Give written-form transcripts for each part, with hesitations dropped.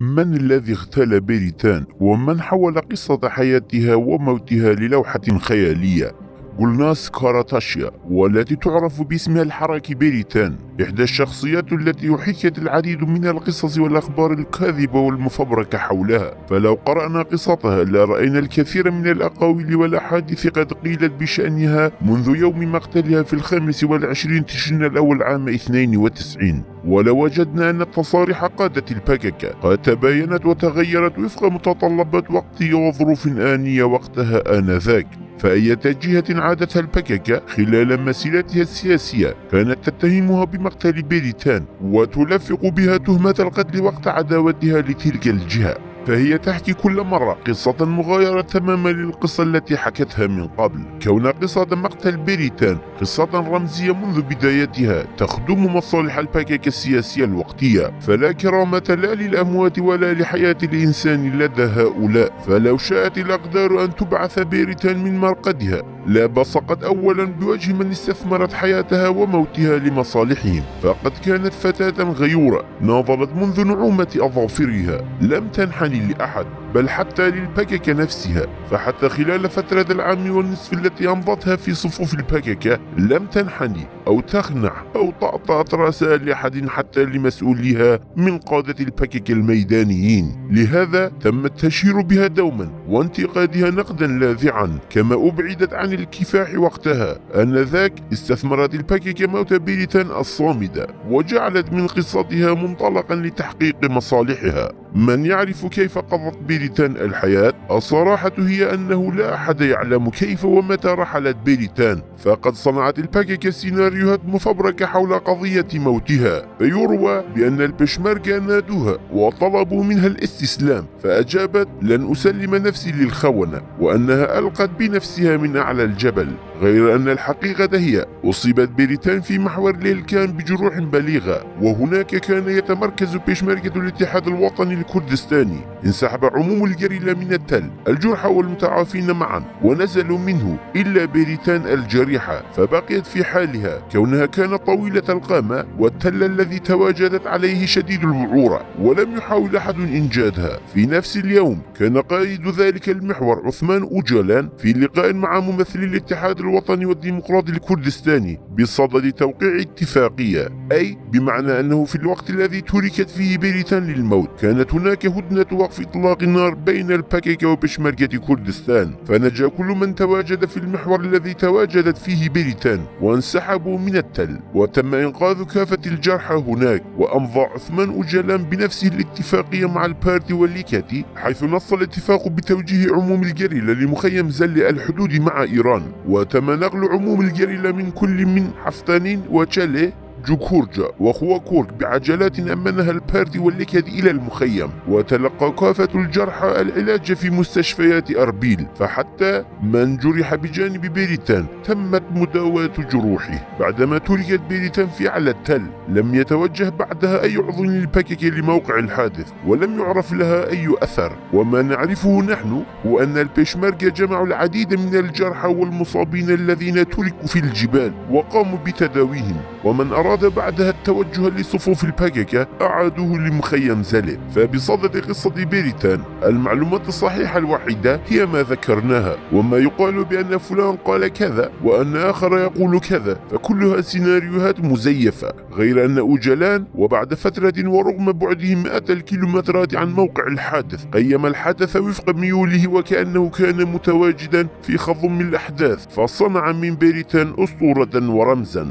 من الذي اغتال بيريتان ومن حول قصة حياتها وموتها للوحة خيالية؟ جولناس كاراتاشيا، والتي تعرف باسمها الحركي بيريتان، إحدى الشخصيات التي حكت العديد من القصص والأخبار الكاذبة والمفبركة حولها. فلو قرأنا قصتها لرأينا الكثير من الأقاويل والأحاديث قد قيلت بشأنها منذ يوم مقتلها في 25 تشرين الأول عام 92. ولو وجدنا أن التصاريح قادة الباكاكا قد تباينت وتغيرت وفق متطلبات وقتية وظروف آنية وقتها آنذاك. فأية جهة عادتها الباكاكا خلال مسيرتها السياسية كانت تتهمها بمقتل بيريتان وتلفق بها تهمة القتل وقت عداوتها لتلك الجهة، فهي تحكي كل مرة قصة مغايرة تماما للقصة التي حكتها من قبل. كون قصة مقتل بيريتان قصة رمزية منذ بدايتها تخدم مصالح الباكاكا السياسية الوقتية، فلا كرامة لا للأموات ولا لحياة الإنسان لدى هؤلاء. فلو شاءت الأقدار أن تبعث بيريتان من مرقدها لبصقت أولا بوجه من استثمرت حياتها وموتها لمصالحهم، فقد كانت فتاة غيورة ناضلت منذ نعومة أظافرها، لم تنحني لأحد بل حتى للباكاكا نفسها. فحتى خلال فترة العام والنصف التي أمضتها في صفوف الباكاكا لم تنحني أو تخنع أو طأطأت رأسها لأحد حتى لمسؤوليها من قادة الباكاكا الميدانيين. لهذا تم التشهير بها دوما وانتقادها نقدا لاذعا، كما أبعدت عن الكفاح وقتها. آنذاك استثمرت الباكاكا موت بيريتان الصامدة وجعلت من قصتها منطلقا لتحقيق مصالحها. من يعرف كيف قضت بيريتان الحياة؟ الصراحة هي أنه لا أحد يعلم كيف ومتى رحلت بيريتان، فقد صنعت الباكاكا سيناريوهات مفبركة حول قضية موتها. فيروى بأن البشمركة نادوها وطلبوا منها الاستسلام، فأجابت: لن أسلم نفسي للخونة، وأنها ألقت بنفسها من أعلى الجبل. غير أن الحقيقة هي أصيبت بيريتان في محور ليلكان بجروح بليغة، وهناك كان يتمركز بشمركة الاتحاد الوطني الكردستاني. انسحب عموم الجريلة من التل، الجرحى والمتعافين معا، ونزلوا منه إلا بيريتان الجريحة، فبقيت في حالها كونها كانت طويلة القامة، والتل الذي تواجدت عليه شديد الوعورة، ولم يحاول أحد إنجادها. في نفس اليوم كان قائد ذلك المحور عثمان أوجلان في لقاء مع ممثلي الاتحاد الوطني والديمقراطي الكردستاني بصدد توقيع اتفاقية، أي بمعنى أنه في الوقت الذي تركت فيه بيريتان للموت كانت هناك هدنة وقف إطلاق النار بين الباكاكا وبشمركة كردستان، فنجا كل من تواجد في المحور الذي تواجدت فيه بيريتان وانسحبوا من التل، وتم إنقاذ كافة الجرحى هناك. وأمضى عثمان أوجلان بنفسه الاتفاقية مع البارتي والليكاتي، حيث نص الاتفاق بتوجيه عموم الجريلة لمخيم زل الحدود مع إيران، وتم نقل عموم الجريلة من كل من حفتانين وتشاليه جوكورجا وخواكورك بعجلات أمنها الباردي والليكادي إلى المخيم، وتلقى كافة الجرحى العلاج في مستشفيات أربيل. فحتى من جرح بجانب بيريتان تمت مداواة جروحه. بعدما تركت بيريتان في أعلى التل لم يتوجه بعدها أي عضو للباكاكا لموقع الحادث، ولم يعرف لها أي أثر. وما نعرفه نحن هو أن البيشمركة جمعوا العديد من الجرحى والمصابين الذين تركوا في الجبال وقاموا بتداويهم، ومن أراد بعدها التوجه لصفوف الباكاكا أعادوه لمخيم زلة. فبصدد قصة بيريتان المعلومات الصحيحة الوحيدة هي ما ذكرناها، وما يقال بأن فلان قال كذا وأن آخر يقول كذا، فكلها سيناريوهات مزيفة. غير أن أوجلان وبعد فترة ورغم بعدهم مئات الكيلومترات عن موقع الحادث قيم الحدث وفق ميوله وكأنه كان متواجدا في خضم الأحداث، فصنع من بيريتان أسطورة ورمزا.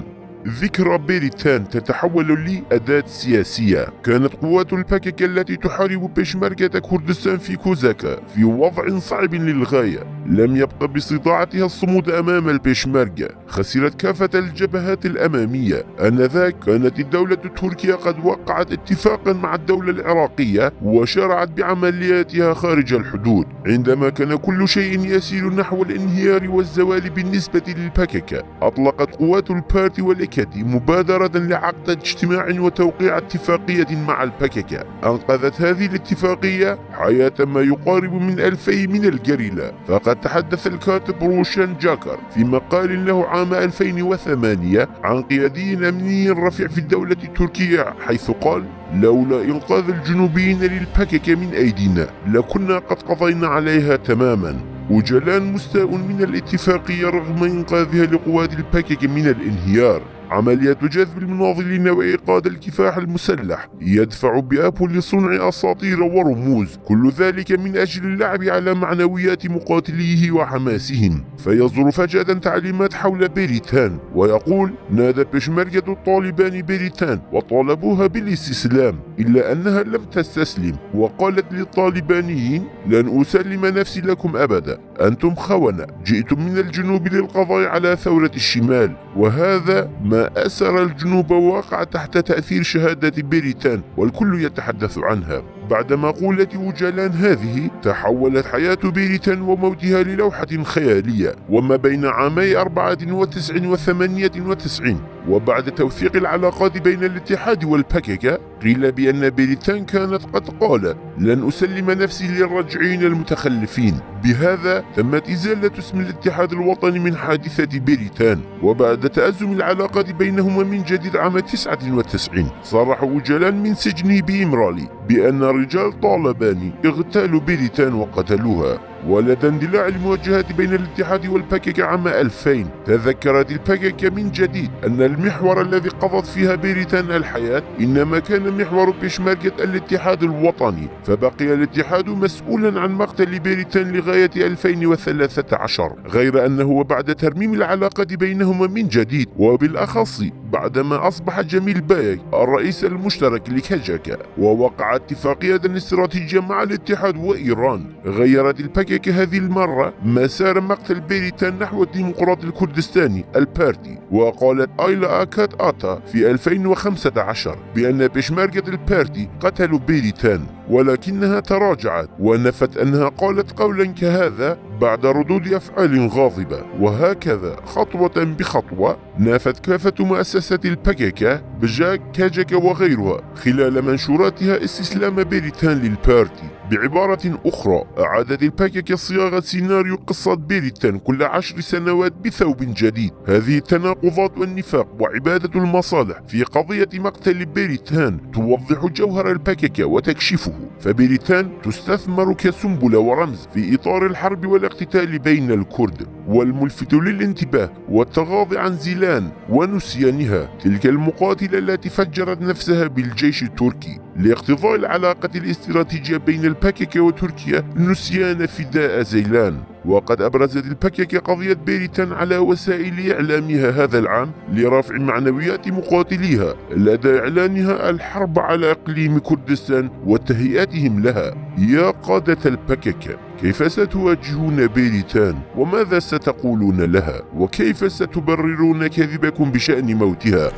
ذكرى بيريتان تتحول لأداة سياسية. كانت قوات الباكاكا التي تحارب بشمركة كردستان في كوزاكا في وضع صعب للغاية، لم يبق باستطاعتها الصمود أمام البشمركة، خسرت كافة الجبهات الأمامية. آنذاك كانت الدولة التركية قد وقعت اتفاقا مع الدولة العراقية وشرعت بعملياتها خارج الحدود. عندما كان كل شيء يسير نحو الانهيار والزوال بالنسبة للباكاكا، أطلقت قوات البارتي والإكادي المملكة مبادرة لعقد اجتماع وتوقيع اتفاقية مع البككة. أنقذت هذه الاتفاقية حياة ما يقارب من 2000 من الجريلا. فقد تحدث الكاتب روشان جاكر في مقال له عام 2008 عن قيادي أمني رفيع في الدولة التركية، حيث قال: لولا إنقاذ الجنوبيين للبككة من أيدينا لكنا قد قضينا عليها تماما. وجلان مستاء من الاتفاقية رغم إنقاذها لقوات البككة من الانهيار. عملية جذب المناضلين وإيقاد الكفاح المسلح يدفع بآبو لصنع أساطير ورموز، كل ذلك من أجل اللعب على معنويات مقاتليه وحماسهم. فيصدر فجأة تعليمات حول بيريتان ويقول: نادى بشمركة الطالبان بيريتان وطالبوها بالاستسلام، إلا أنها لم تستسلم، وقالت للطالبانيين: لن أسلم نفسي لكم أبدا، أنتم خونة، جئتم من الجنوب للقضاء على ثورة الشمال. وهذا ما أسر الجنوب ووقع تحت تأثير شهادة بيريتان، والكل يتحدث عنها. بعد مقولة وجلان هذه تحولت حياة بيريتان وموتها للوحة خيالية. وما بين عامي 94 و 98 وبعد توثيق العلاقات بين الاتحاد والبككة، قيل بأن بيريتان كانت قد قالت: لن أسلم نفسي للرجعين المتخلفين. بهذا تمت إزالة اسم الاتحاد الوطني من حادثة بيريتان. وبعد تأزم العلاقات بينهما من جديد عام 99 صرح وجلان من سجنه بإمرالي بأن رجال طالبان اغتالوا بيريتان وقتلوها. ولدى اندلاع المواجهات بين الاتحاد والبككة عام 2000 تذكرت البككة من جديد أن المحور الذي قضت فيها بيريتان الحياة إنما كان محور بشمركة الاتحاد الوطني، فبقي الاتحاد مسؤولا عن مقتل بيريتان لغاية 2013. غير أنه بعد ترميم العلاقة بينهما من جديد، وبالأخص بعدما أصبح جميل باي الرئيس المشترك لكجكة ووقع اتفاقية استراتيجية مع الاتحاد وإيران، غيرت البككة هذه المرة مسار مقتل بيريتان نحو الديمقراط الكردستاني البارتي. وقالت آيلا آكات آتا في 2015 بأن بشمركة البارتي قتلوا بيريتان، ولكنها تراجعت ونفت أنها قالت قولا كهذا بعد ردود أفعال غاضبة. وهكذا خطوة بخطوة نافت كافة مؤسسة البككة بجاك كاجكا وغيرها خلال منشوراتها استسلام بيريتان للبارتي. بعبارة أخرى، أعادت البككة صياغة سيناريو قصة بيريتان كل 10 سنوات بثوب جديد. هذه التناقضات والنفاق وعبادة المصالح في قضية مقتل بيريتان توضح جوهر البككة وتكشفه. فبيريتان تستثمر كسنبلة ورمز في إطار الحرب والاقتتال بين الكرد. والملفت للانتباه والتغاضي عن زيلان ونسيانها تلك المقاتلة التي فجرت نفسها بالجيش التركي لاقتضاء العلاقة الاستراتيجية بين البككة وتركيا نسيان فداء زيلان. وقد أبرزت البككة قضية بيريتان على وسائل إعلامها هذا العام لرفع معنويات مقاتليها لدى إعلانها الحرب على إقليم كردستان وتهيئتهم لها. يا قادة البككة، كيف ستواجهون بيريتان؟ وماذا ستقولون لها؟ وكيف ستبررون كذبكم بشأن موتها؟